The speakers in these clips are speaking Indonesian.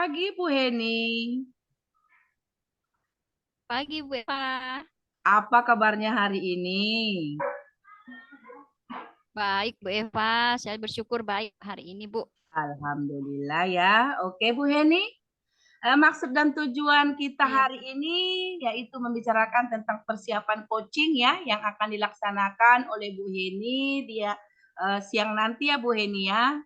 Pagi, Bu Heni. Pagi Bu Eva, Apa kabarnya hari ini? baik Bu Eva, saya bersyukur baik hari ini Bu. Alhamdulillah ya. Oke, Bu Heni. Maksud dan tujuan kita Iya, hari ini yaitu membicarakan tentang persiapan coaching ya yang akan dilaksanakan oleh Bu Heni dia siang nanti ya Bu Heni ya.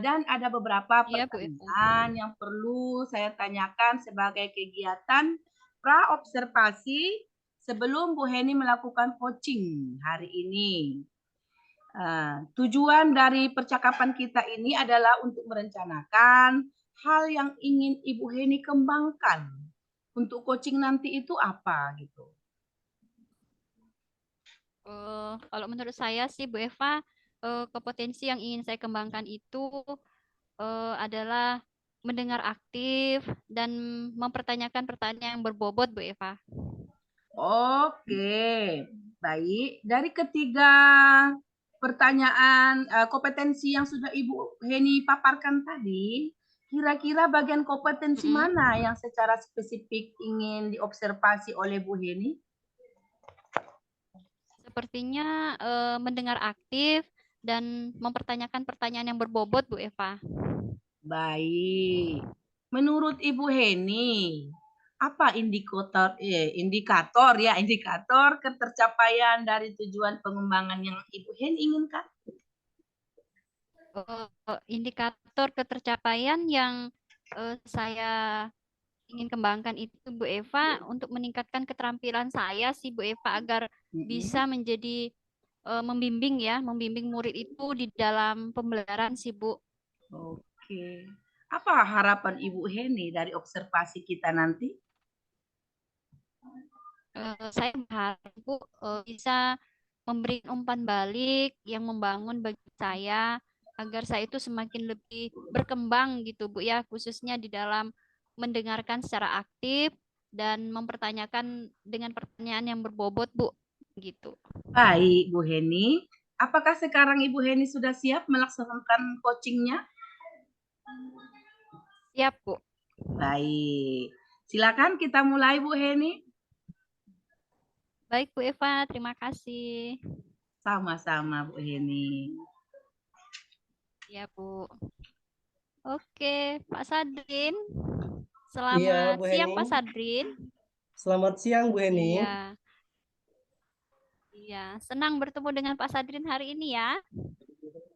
Dan ada beberapa iya Bu Eva. pertanyaan yang perlu saya tanyakan sebagai kegiatan pra observasi sebelum Bu Heni melakukan coaching hari ini. Tujuan dari percakapan kita ini adalah untuk merencanakan hal yang ingin Ibu Heni kembangkan untuk coaching nanti itu apa gitu. Kalau menurut saya sih Bu Eva, kompetensi yang ingin saya kembangkan itu adalah mendengar aktif dan mempertanyakan pertanyaan yang berbobot Bu Eva. Oke, baik. Dari ketiga pertanyaan kompetensi yang sudah Ibu Heni paparkan tadi, kira-kira bagian kompetensi Mm-mm. mana yang secara spesifik ingin diobservasi oleh Bu Heni? Sepertinya mendengar aktif dan mempertanyakan pertanyaan yang berbobot Bu Eva. Baik. Menurut Ibu Heni, apa indikator ketercapaian dari tujuan pengembangan yang Ibu Heni inginkan? Indikator ketercapaian yang saya ingin kembangkan itu Bu Eva untuk meningkatkan keterampilan saya sih Bu Eva agar bisa Mm-mm. menjadi membimbing ya, membimbing murid itu di dalam pembelajaran sih Bu. Oke. Apa harapan Ibu Heni dari observasi kita nanti? Saya berharap Bu bisa memberi umpan balik yang membangun bagi saya agar saya itu semakin lebih berkembang gitu Bu ya, khususnya di dalam mendengarkan secara aktif dan mempertanyakan dengan pertanyaan yang berbobot Bu gitu. Baik, Bu Heni. Apakah sekarang Ibu Heni sudah siap melaksanakan coachingnya? Siap Bu. Baik. Silakan kita mulai, Bu Heni. Baik Bu Eva, terima kasih. Sama-sama, Bu Heni. Ya Bu. Oke, Pak Sadrin. Iya, Selamat Bu siang Heni. Pak Sadrin. Selamat siang, Bu Heni. Iya, iya. Senang bertemu dengan Pak Sadrin hari ini ya.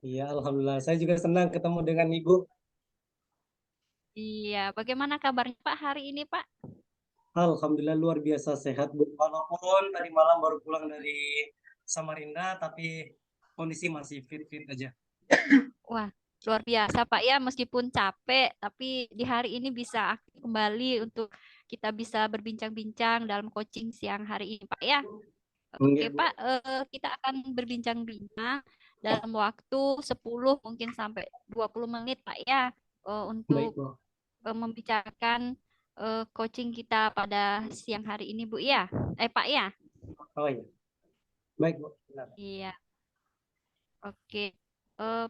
Iya, Alhamdulillah. Saya juga senang ketemu dengan Ibu. Iya, bagaimana kabarnya Pak hari ini Pak? Alhamdulillah luar biasa sehat, Bu. Walaupun tadi malam baru pulang dari Samarinda, tapi kondisi masih fit-fit aja. Wah, luar biasa Pak ya. Meskipun capek, tapi di hari ini bisa aktif kembali untuk kita bisa berbincang-bincang dalam coaching siang hari ini Pak ya. Oke Enggak, Bu. Pak, kita akan berbincang-bincang dalam waktu 10 mungkin sampai 20 menit Pak ya untuk Baik, Bu. membicarakan coaching kita pada siang hari ini Bu ya. Pak ya. Oh iya. Baik, Bu. Benar. Iya. Oke.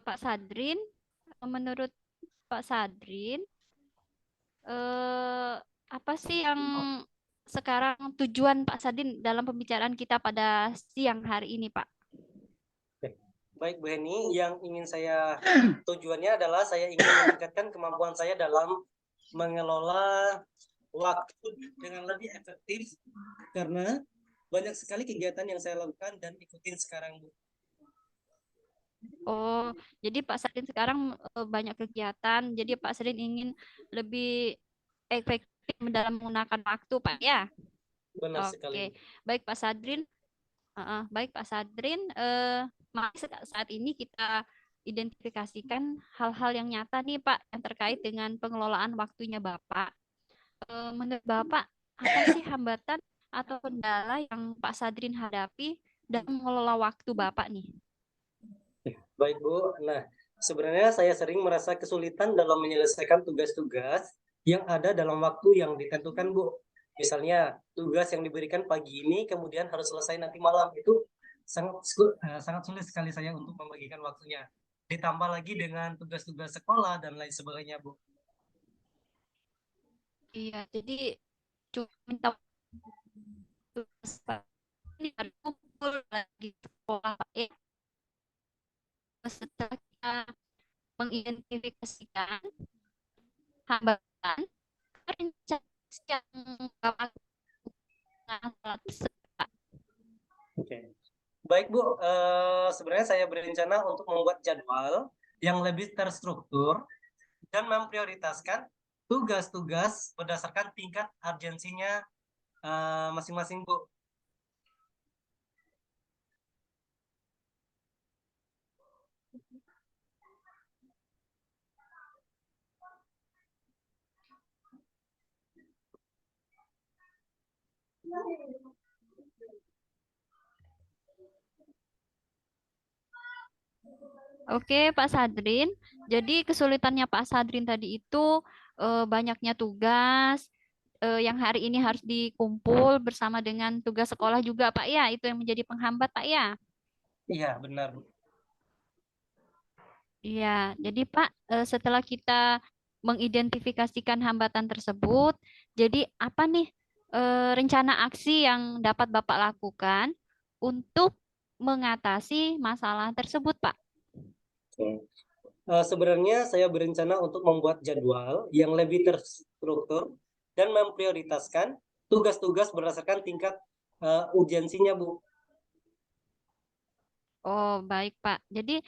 Pak Sadrin, menurut Pak Sadrin, eh, apa sih yang sekarang tujuan Pak Sadrin dalam pembicaraan kita pada siang hari ini, Pak? Oke. Baik, Bu Heni. Yang ingin saya tujuannya adalah saya ingin meningkatkan kemampuan saya dalam mengelola waktu dengan lebih efektif karena banyak sekali kegiatan yang saya lakukan dan ikutin sekarang, Bu. Oh, jadi Pak Sadrin sekarang banyak kegiatan, jadi Pak Sadrin ingin lebih efektif dalam menggunakan waktu, Pak ya? Benar sekali, Oke, Bu. baik Pak Sadrin. Baik Pak Sadrin, mari saat ini kita identifikasikan hal-hal yang nyata nih Pak yang terkait dengan pengelolaan waktunya Bapak. Menurut Bapak, apa sih hambatan atau kendala yang Pak Sadrin hadapi dalam mengelola waktu Bapak nih? Baik, Bu. Nah, sebenarnya saya sering merasa kesulitan dalam menyelesaikan tugas-tugas yang ada dalam waktu yang ditentukan, Bu. Misalnya, tugas yang diberikan pagi ini kemudian harus selesai nanti malam. Itu sangat sulit sekali saya untuk membagikan waktunya. Ditambah lagi dengan tugas-tugas sekolah dan lain sebagainya, Bu. Iya, jadi cuma minta waktu ini harus kumpul lagi di sekolah Pak ya. Setelah kita mengidentifikasikan hambatan, rencana yang Bapak lakukan tersebut, Pak. Oke. Baik Bu, sebenarnya saya berencana untuk membuat jadwal yang lebih terstruktur dan memprioritaskan tugas-tugas berdasarkan tingkat urgensinya masing-masing Bu. Oke, Pak Sadrin. Jadi kesulitannya Pak Sadrin tadi itu banyaknya tugas yang hari ini harus dikumpul bersama dengan tugas sekolah juga, Pak ya. Itu yang menjadi penghambat, Pak ya. Iya, benar Bu. Iya, jadi Pak, setelah kita mengidentifikasikan hambatan tersebut, jadi apa nih rencana aksi yang dapat Bapak lakukan untuk mengatasi masalah tersebut, Pak? Oke. Sebenarnya saya berencana untuk membuat jadwal yang lebih terstruktur dan memprioritaskan tugas-tugas berdasarkan tingkat urgensinya Bu. Oh, baik, Pak. Jadi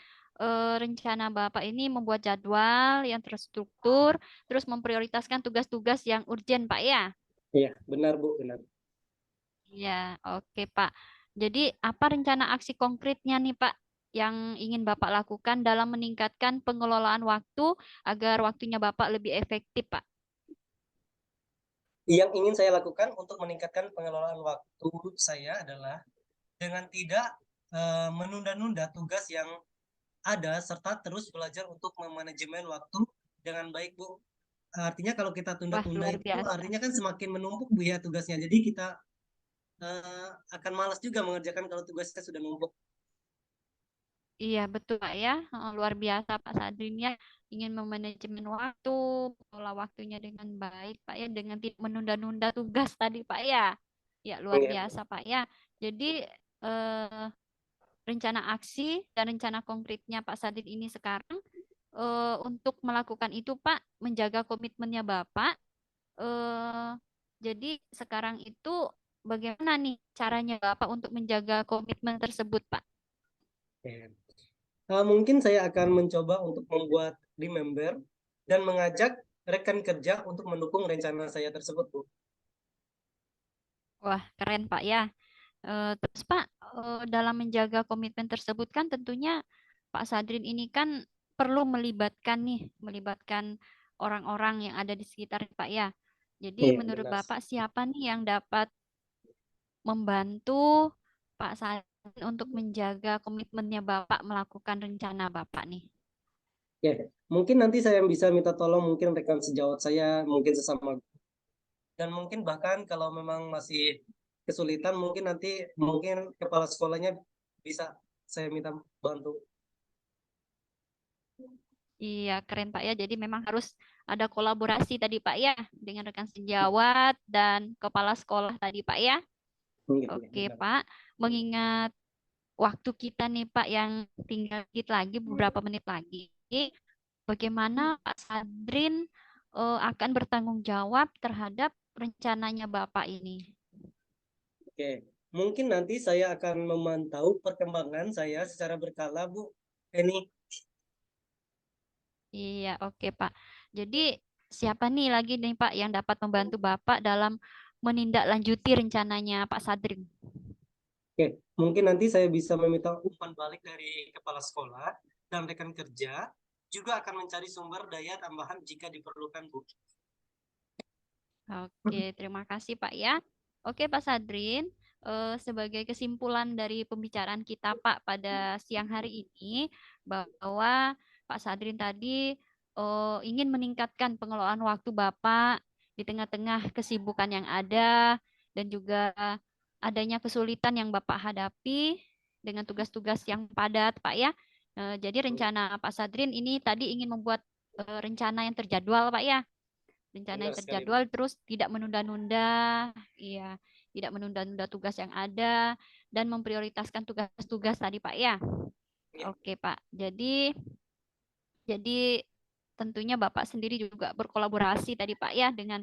rencana Bapak ini membuat jadwal yang terstruktur, terus memprioritaskan tugas-tugas yang urgent, Pak ya? Iya, benar Bu, benar. Iya, oke, Pak. Jadi apa rencana aksi konkretnya nih, Pak, yang ingin Bapak lakukan dalam meningkatkan pengelolaan waktu agar waktunya Bapak lebih efektif, Pak? Yang ingin saya lakukan untuk meningkatkan pengelolaan waktu saya adalah dengan tidak menunda-nunda tugas yang ada serta terus belajar untuk memanajemen waktu dengan baik Bu. Artinya kalau kita Wah, tunda-tunda luar itu biasa. artinya kan semakin menumpuk Bu ya tugasnya. Jadi kita akan malas juga mengerjakan kalau tugasnya sudah numpuk. Iya, betul, Pak ya. Luar biasa Pak Sadrin ya. Ingin memanajemen waktu, mengelola waktunya dengan baik, Pak ya, dengan tidak menunda-nunda tugas tadi, Pak ya. Ya, luar Iya. biasa, Pak ya. Jadi, eh, rencana aksi dan rencana konkretnya Pak Sadin ini sekarang untuk melakukan itu Pak, menjaga komitmennya Bapak. eh, jadi sekarang itu bagaimana nih caranya Bapak untuk menjaga komitmen tersebut Pak? Oke. Mungkin saya akan mencoba untuk membuat remember dan mengajak rekan kerja untuk mendukung rencana saya tersebut Bu. Wah, keren Pak ya. Terus Pak, dalam menjaga komitmen tersebut kan tentunya Pak Sadrin ini kan perlu melibatkan orang-orang yang ada di sekitar Pak ya. Jadi Iya, menurut benar. Bapak siapa nih yang dapat membantu Pak Sadrin untuk menjaga komitmennya Bapak melakukan rencana Bapak nih? Ya, mungkin nanti saya bisa minta tolong mungkin rekan sejawat saya, mungkin sesama dan mungkin bahkan kalau memang masih kesulitan mungkin nanti mungkin kepala sekolahnya bisa saya minta bantu. Iya, keren Pak ya. Jadi memang harus ada kolaborasi tadi Pak ya dengan rekan sejawat dan kepala sekolah tadi Pak ya. Iya, Oke benar. Pak, mengingat waktu kita nih Pak yang tinggal dikit lagi beberapa menit lagi, bagaimana Pak Sadrin akan bertanggung jawab terhadap rencananya Bapak ini? Oke, mungkin nanti saya akan memantau perkembangan saya secara berkala Bu. Ini Iya, oke Pak. Jadi siapa nih lagi nih Pak yang dapat membantu Bapak dalam menindaklanjuti rencananya Pak Sadrin? oke, mungkin nanti saya bisa meminta umpan balik dari kepala sekolah dan rekan kerja juga akan mencari sumber daya tambahan jika diperlukan Bu. Oke, terima kasih Pak ya. Oke Pak Sadrin, sebagai kesimpulan dari pembicaraan kita Pak pada siang hari ini, bahwa Pak Sadrin tadi ingin meningkatkan pengelolaan waktu Bapak di tengah-tengah kesibukan yang ada dan juga adanya kesulitan yang Bapak hadapi dengan tugas-tugas yang padat Pak ya. Jadi rencana Pak Sadrin ini tadi ingin membuat rencana yang terjadwal Pak ya. rencana yang Benar sekali, Bu. terjadwal, terus tidak menunda-nunda, iya, tidak menunda-nunda tugas yang ada, dan memprioritaskan tugas-tugas tadi, Pak, ya. Ya. Oke, Pak. Jadi tentunya Bapak sendiri juga berkolaborasi tadi, Pak, ya, dengan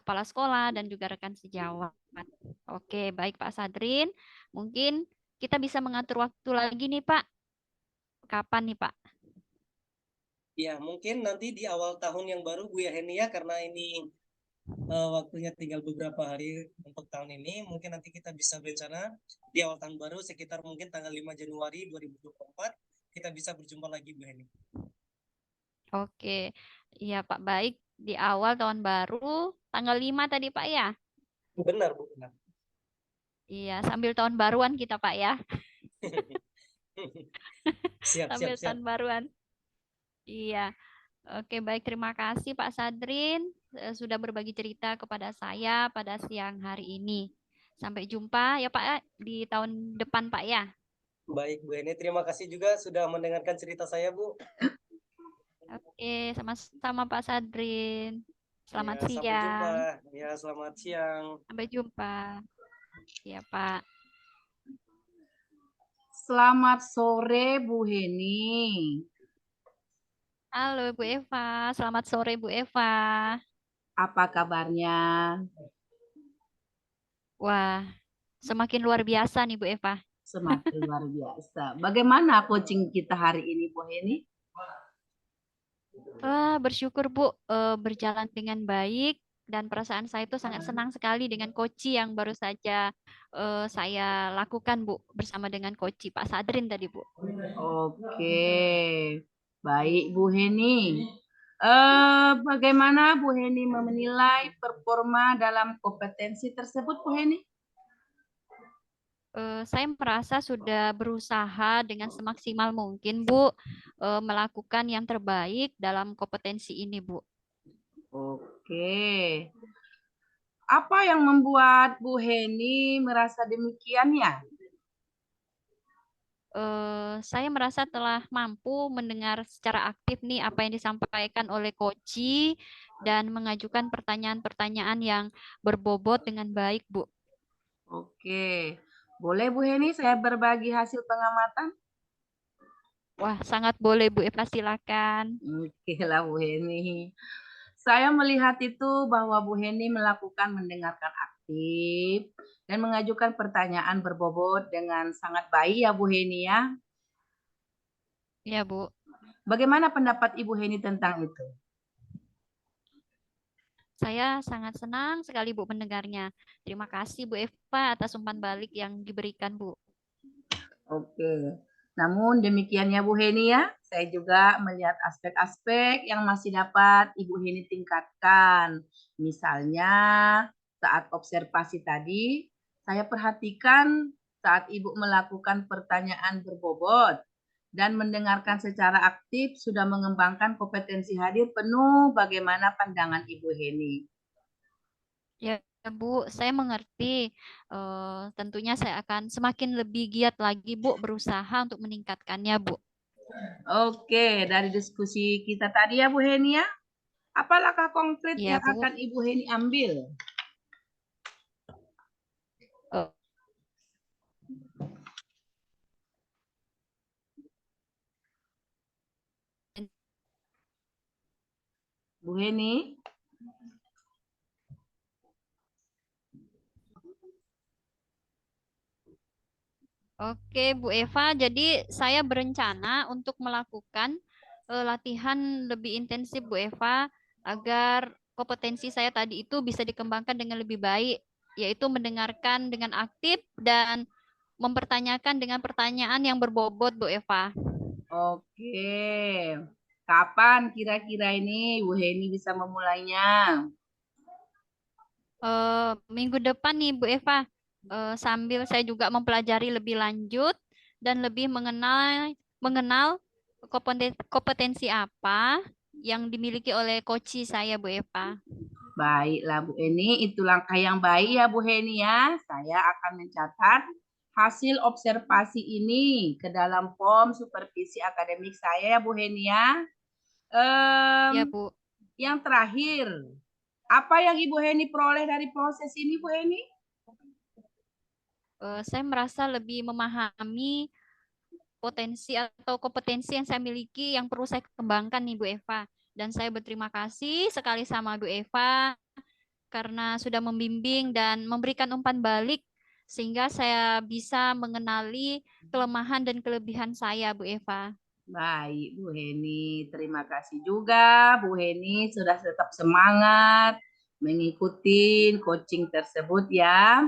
kepala sekolah dan juga rekan sejawat. Oke, baik, Pak Sadrin. Mungkin kita bisa mengatur waktu lagi nih, Pak. Kapan nih, Pak? Ya, mungkin nanti di awal tahun yang baru Bu Yaheni ya, karena ini waktunya tinggal beberapa hari untuk tahun ini. Mungkin nanti kita bisa berencana di awal tahun baru sekitar mungkin tanggal 5 Januari 2024 kita bisa berjumpa lagi Bu Yaheni. Oke, iya Pak, baik. Di awal tahun baru, tanggal 5 tadi, Pak, ya? Benar Bu, benar. Iya, sambil tahun baruan kita, Pak, ya. Siap, Sambil siap, siap. tahun baruan. Iya. Oke, baik. Terima kasih Pak Sadrin sudah berbagi cerita kepada saya pada siang hari ini. Sampai jumpa ya Pak di tahun depan, Pak, ya. Baik Bu Yaheni, terima kasih juga sudah mendengarkan cerita saya Bu. Oke, sama-sama Pak Sadrin. Selamat Ya, sampai jumpa. siang. Ya, selamat siang. Sampai jumpa. Ya, Pak. Selamat sore Bu Heni. Halo Bu Eva, selamat sore Bu Eva. Apa kabarnya? Wah, semakin luar biasa nih Bu Eva. Semakin luar biasa. Bagaimana coaching kita hari ini Bu Heni? Wah, bersyukur Bu, berjalan dengan baik dan perasaan saya itu sangat senang sekali dengan Koci yang baru saja saya lakukan Bu bersama dengan Koci Pak Sadrin tadi Bu. Oke, baik Bu Heni. Bagaimana Bu Heni menilai performa dalam kompetensi tersebut Bu Heni? Saya merasa sudah berusaha dengan semaksimal mungkin Bu melakukan yang terbaik dalam kompetensi ini Bu. Oke. Apa yang membuat Bu Heni merasa demikian ya? Saya merasa telah mampu mendengar secara aktif nih apa yang disampaikan oleh Koci dan mengajukan pertanyaan-pertanyaan yang berbobot dengan baik, Bu. Oke. Boleh Bu Heni saya berbagi hasil pengamatan? Wah, sangat boleh Bu Eva, silakan. Oke lah Bu Heni. Saya melihat itu bahwa Bu Heni melakukan mendengarkan aktif dan mengajukan pertanyaan berbobot dengan sangat baik ya Bu Heni ya. Ya, Bu. Bagaimana pendapat Ibu Heni tentang itu? Saya sangat senang sekali Bu mendengarnya. Terima kasih Bu Eva atas umpan balik yang diberikan, Bu. Oke. Namun demikian ya Bu Heni ya, saya juga melihat aspek-aspek yang masih dapat Ibu Heni tingkatkan. Misalnya saat observasi tadi, saya perhatikan saat Ibu melakukan pertanyaan berbobot dan mendengarkan secara aktif sudah mengembangkan kompetensi hadir penuh bagaimana pandangan Ibu Heni. Ya, Bu, saya mengerti. Tentunya saya akan semakin lebih giat lagi, Bu, berusaha untuk meningkatkannya, Bu. Oke, dari diskusi kita tadi ya Bu Heni ya, apa langkah konkret Ya, yang Bu. akan Ibu Heni ambil? Eh, Bu Heni? Oke, Bu Eva. Jadi saya berencana untuk melakukan latihan lebih intensif, Bu Eva, agar kompetensi saya tadi itu bisa dikembangkan dengan lebih baik, yaitu mendengarkan dengan aktif dan mempertanyakan dengan pertanyaan yang berbobot, Bu Eva. Oke. Kapan kira-kira ini Bu Heni bisa memulainya? Minggu depan nih, Bu Eva, sambil saya juga mempelajari lebih lanjut dan lebih mengenal kompetensi apa yang dimiliki oleh coach saya, Bu Eva. Baiklah Bu Heni, itu langkah yang baik ya Bu Heni ya. Saya akan mencatat hasil observasi ini ke dalam form supervisi akademik saya ya Bu Heni ya. Ya, Bu. yang terakhir, apa yang Ibu Heni peroleh dari proses ini, Bu Heni? Saya merasa lebih memahami potensi atau kompetensi yang saya miliki yang perlu saya kembangkan nih Bu Eva. Dan saya berterima kasih sekali sama Bu Eva karena sudah membimbing dan memberikan umpan balik sehingga saya bisa mengenali kelemahan dan kelebihan saya Bu Eva. Baik, Bu Heni. Terima kasih juga Bu Heni sudah tetap semangat mengikuti coaching tersebut ya.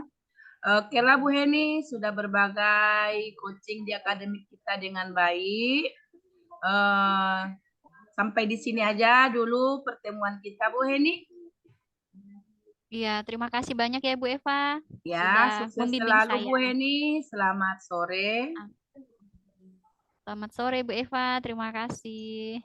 Oke lah Bu Heni, sudah berbagai coaching di akademik kita dengan baik. Sampai di sini aja dulu pertemuan kita Bu Heni. Iya, terima kasih banyak ya Bu Eva Ya, sudah sukses membimbing selalu saya. Bu Heni. Selamat sore. Selamat sore Bu Eva, terima kasih.